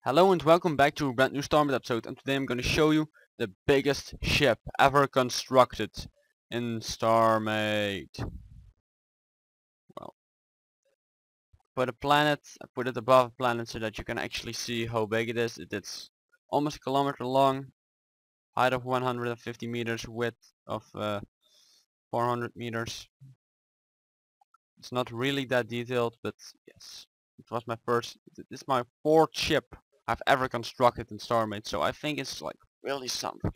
Hello and welcome back to a brand new Starmade episode, and today I'm going to show you the biggest ship ever constructed in Starmade. Well, put a planet, I put it above a planet so that you can actually see how big it is. It's almost a kilometer long, height of 150 meters, width of 400 meters. It's not really that detailed, but yes, it was my first, it's my fourth ship I've ever constructed in Starmade, so I think it's like really something.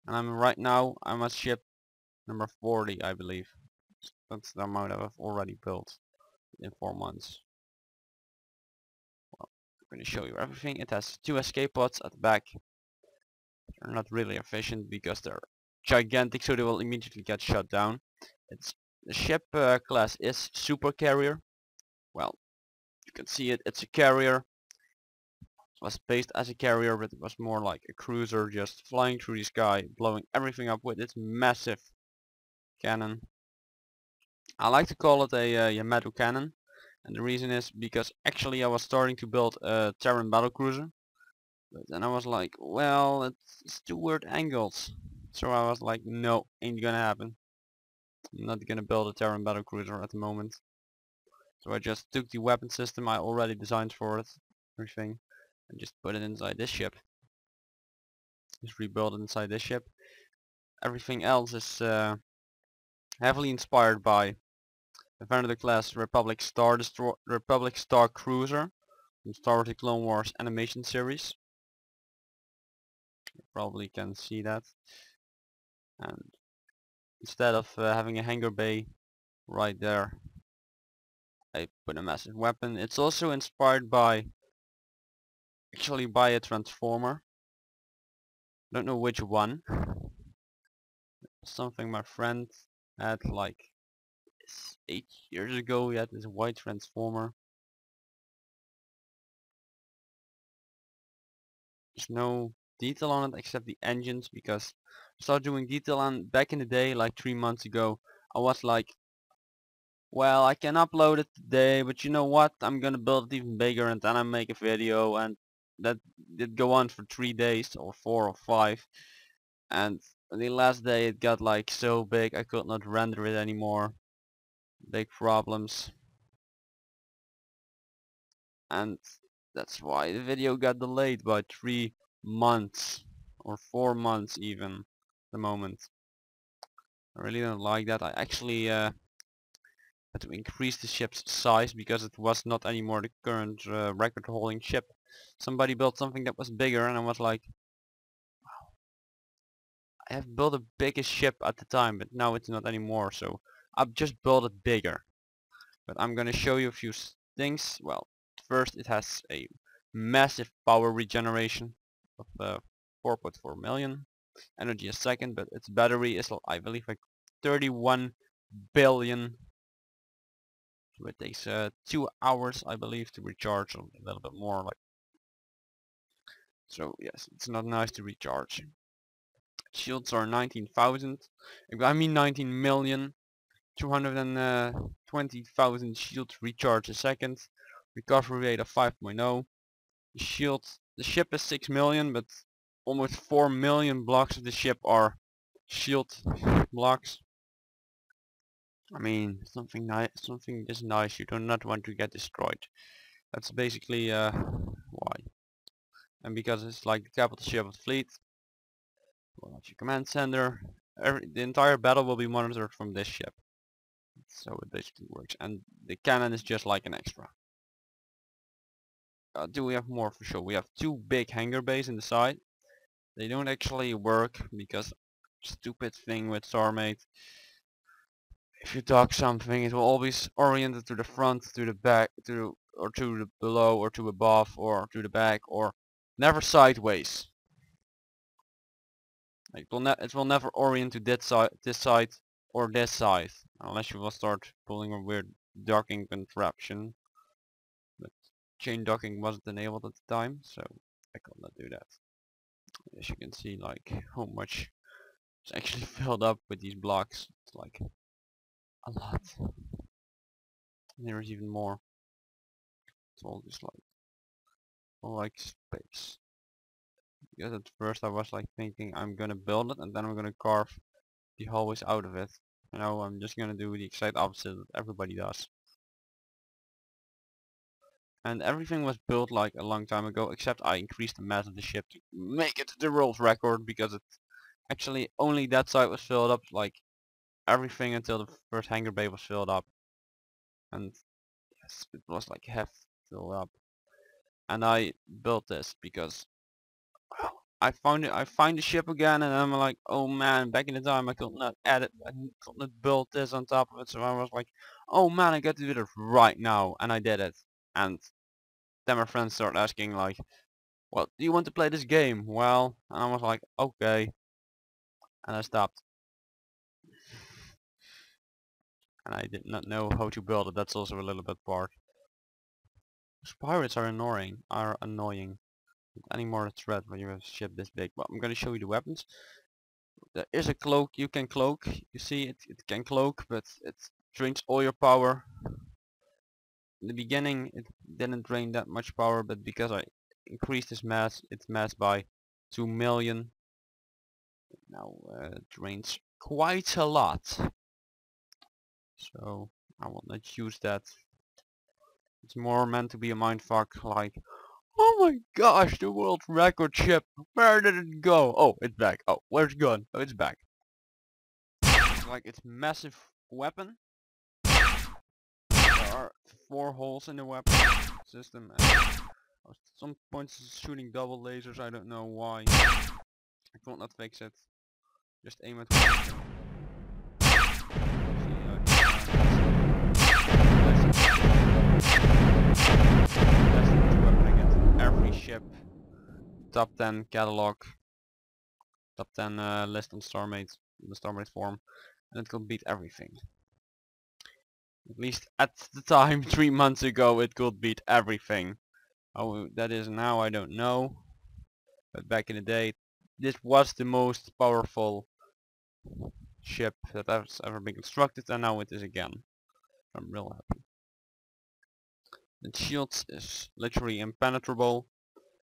And I'm at ship number 40, I believe. That's the amount I've already built in 4 months. Well, I'm going to show you everything. It has 2 escape pods at the back. They're not really efficient because they're gigantic, so they will immediately get shut down. The ship class is super carrier. Well, you can see it. It's a carrier. It was based as a carrier, but it was more like a cruiser, just flying through the sky, blowing everything up with its massive cannon. I like to call it a Yamato cannon, and the reason is because actually I was starting to build a Terran battlecruiser, but then I was like, well, it's too weird angles, so I was like, no, ain't gonna happen. I'm not gonna build a Terran battlecruiser at the moment. So I just took the weapon system I already designed for it, everything, and just put it inside this ship. Just rebuild it inside this ship. Everything else is heavily inspired by the Venator class Republic Star Cruiser from Star Wars: The Clone Wars animation series. You probably can see that. And instead of having a hangar bay right there, I put a massive weapon. It's also inspired by, actually by a transformer. Don't know which one. Something my friend had like 8 years ago. He had this white transformer. There's no detail on it except the engines, because I started doing detail on back in the day, like 3 months ago. I was like, well, I can upload it today, but you know what, I'm gonna build it even bigger and then I make a video, and that did go on for 3 days or 4 or 5, and the last day it got like so big I could not render it anymore. Big problems, and that's why the video got delayed by 3 months or 4 months even at the moment. I really don't like that. I actually had to increase the ship's size because it was not anymore the current record holding ship. Somebody built something that was bigger and I was like, I have built the biggest ship at the time, but now it's not anymore, so I've just built it bigger. But I'm gonna show you a few things. Well, first it has a massive power regeneration of 4.4 million energy a second, but its battery is, I believe, like 31 billion. So it takes 2 hours, I believe, to recharge, a little bit more. Like, so yes, it's not nice to recharge. Shields are 19,000. I mean 19 million. 220,000 shields recharge a second. Recovery rate of 5.0. The ship is 6 million, but almost 4 million blocks of the ship are shield blocks. I mean, something this nice you do not want to get destroyed. That's basically why. And because it's like the capital ship of the fleet, we'll have your command center. The entire battle will be monitored from this ship. So it basically works. And the cannon is just like an extra. Do we have more? For sure. We have 2 big hangar bays in the side. They don't actually work because stupid thing with Starmade. If you dock something, it will always orient it to the front, to the back, or to the below, or to above, or to the back, or never sideways. It will never orient to this side, or this side, unless you will start pulling a weird docking contraption. But chain docking wasn't enabled at the time, so I could not do that. As you can see, like how much is actually filled up with these blocks. It's like a lot. And there's even more. It's all just like like space. Because at first I was like thinking I'm gonna build it and then I'm gonna carve the hallways out of it. You know, I'm just gonna do the exact opposite that everybody does. And everything was built like a long time ago, except I increased the mass of the ship to make it the world record, because it actually only that side was filled up, like everything until the first hangar bay was filled up. And yes, it was like half filled up. And I built this because I find the ship again, and I'm like, oh man, back in the time I could not add it, I could not build this on top of it, so I was like, oh man, I got to do it right now, and I did it. And then my friends started asking like, well, do you want to play this game? Well, and I was like, okay, and I stopped. And I did not know how to build it, that's also a little bit part. Pirates are annoying. Any more threat when you have a ship this big. Well, I'm gonna show you the weapons. There is a cloak, you can cloak. You see it can cloak, but it drains all your power. In the beginning it didn't drain that much power, but because I increased its mass by 2 million, now it drains quite a lot. So I will not use that. It's more meant to be a mindfuck, like, oh my gosh, the world record ship, where did it go? Oh, it's back. Oh, where's it gone? Oh, it's back. Like, it's massive weapon. There are 4 holes in the weapon system, and at some points it's shooting double lasers, I don't know why. I could not fix it. Just aim at one. Every ship. Top 10 catalog. Top 10 list on Starmade, the Starmade forum, and it could beat everything. At least at the time, 3 months ago, it could beat everything. How that is now, I don't know. But back in the day, this was the most powerful ship that has ever been constructed, and now it is again. I'm real happy. The shields is literally impenetrable,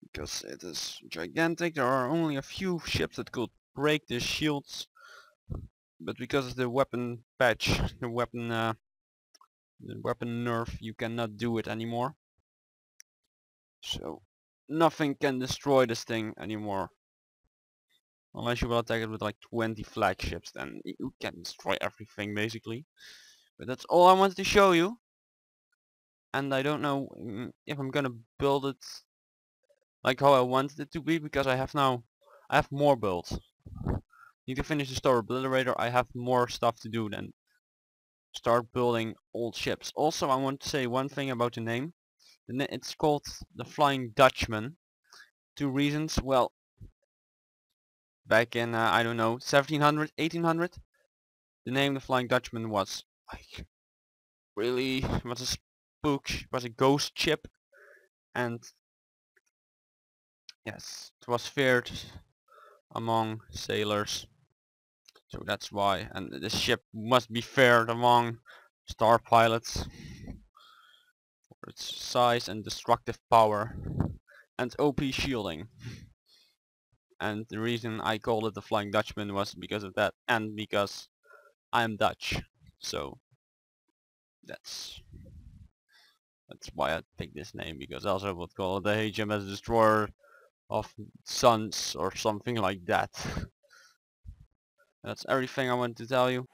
because it is gigantic. There are only a few ships that could break the shields, but because of the weapon patch, the weapon nerf, you cannot do it anymore. So nothing can destroy this thing anymore. Unless you will attack it with like 20 flagships, then you can destroy everything basically. But that's all I wanted to show you. And I don't know if I'm gonna build it like how I wanted it to be, because I have more builds. Need to finish the Star Obliterator. I have more stuff to do than start building old ships. Also, I want to say one thing about the name. It's called the Flying Dutchman. 2 reasons. Well, back in I don't know, 1700, 1800, the name the Flying Dutchman was like really was a ghost ship, and yes, it was feared among sailors. So that's why, and the ship must be feared among star pilots for its size and destructive power and OP shielding. And the reason I called it the Flying Dutchman was because of that, and because I'm Dutch. So that's why I picked this name, because else I would call it the HMS Destroyer of Suns or something like that. That's everything I want to tell you.